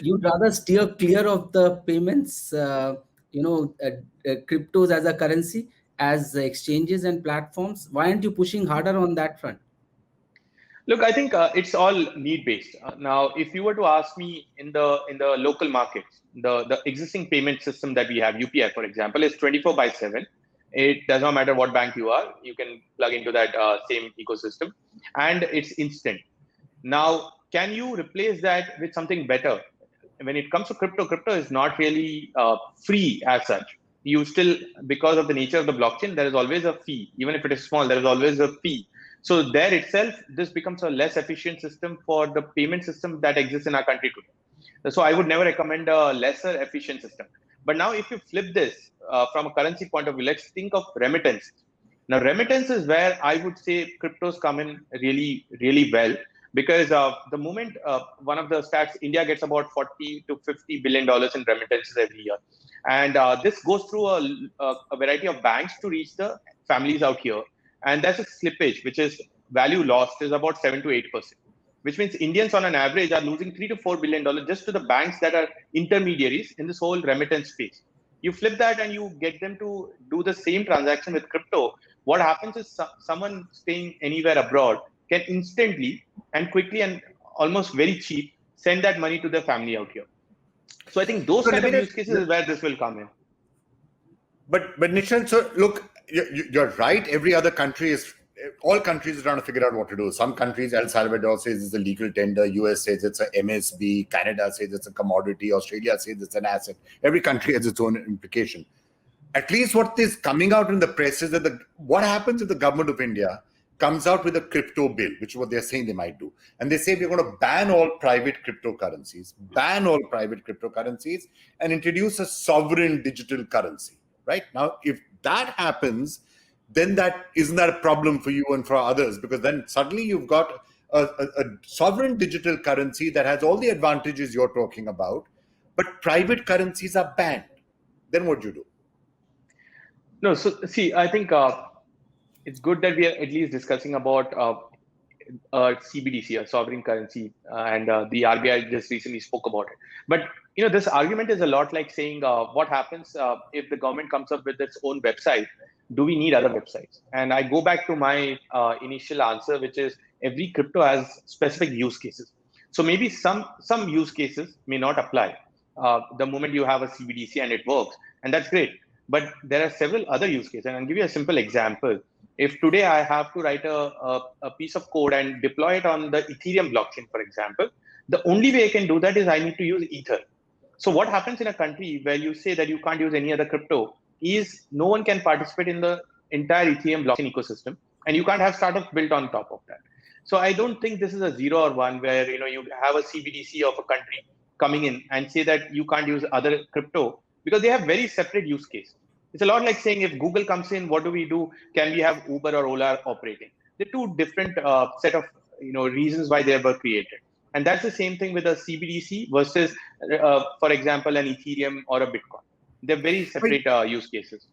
you'd rather steer clear of the payments, cryptos as a currency, as exchanges and platforms. Why aren't you pushing harder on that front? Look, I think it's all need based. Now, if you were to ask me in the local markets, the existing payment system that we have, UPI, for example, is 24/7. It does not matter what bank you are, you can plug into that same ecosystem, and it's instant. Now, can you replace that with something better? When it comes to crypto, crypto is not really free as such. You still, because of the nature of the blockchain, there is always a fee. Even if it is small, there is always a fee. So there itself, this becomes a less efficient system for the payment system that exists in our country today. So I would never recommend a lesser efficient system. But now if you flip this from a currency point of view, let's think of remittance. Now remittance is where I would say cryptos come in really, really well, because the moment one of the stats, India gets about 40 to $50 billion in remittances every year. And this goes through a variety of banks to reach the families out here. And that's a slippage, which is value lost is about 7 to 8%, which means Indians on an average are losing $3 to $4 billion just to the banks that are intermediaries in this whole remittance space. You flip that and you get them to do the same transaction with crypto. What happens is someone staying anywhere abroad can instantly and quickly and almost very cheap send that money to their family out here. So I think those kind of use cases is where this will come in. But Nishant, so look, you're right. All countries are trying to figure out what to do. Some countries, El Salvador says it's a legal tender. US says it's a MSB. Canada says it's a commodity. Australia says it's an asset. Every country has its own implication. At least what is coming out in the press is that what happens if the government of India comes out with a crypto bill, which is what they're saying they might do. And they say we're going to ban all private cryptocurrencies, and introduce a sovereign digital currency, right? Now, if that happens, then isn't that a problem for you and for others? Because then suddenly you've got a sovereign digital currency that has all the advantages you're talking about, but private currencies are banned. Then what do you do? No, so see, I think it's good that we are at least discussing about CBDC, a sovereign currency, and the RBI just recently spoke about it. But this argument is a lot like saying, what happens if the government comes up with its own website? Do we need other websites? And I go back to my initial answer, which is every crypto has specific use cases. So maybe some use cases may not apply the moment you have a CBDC and it works, and that's great. But there are several other use cases, and I'll give you a simple example. If today I have to write a piece of code and deploy it on the Ethereum blockchain, for example, the only way I can do that is I need to use Ether. So what happens in a country where you say that you can't use any other crypto is no one can participate in the entire Ethereum blockchain ecosystem, and you can't have startups built on top of that. So I don't think this is a 0 or 1 where you have a CBDC of a country coming in and say that you can't use other crypto, because they have very separate use case. It's a lot like saying if Google comes in, what do we do? Can we have Uber or Ola operating? They're two different set of reasons why they were created. And that's the same thing with a CBDC versus, for example, an Ethereum or a Bitcoin. They're very separate use cases.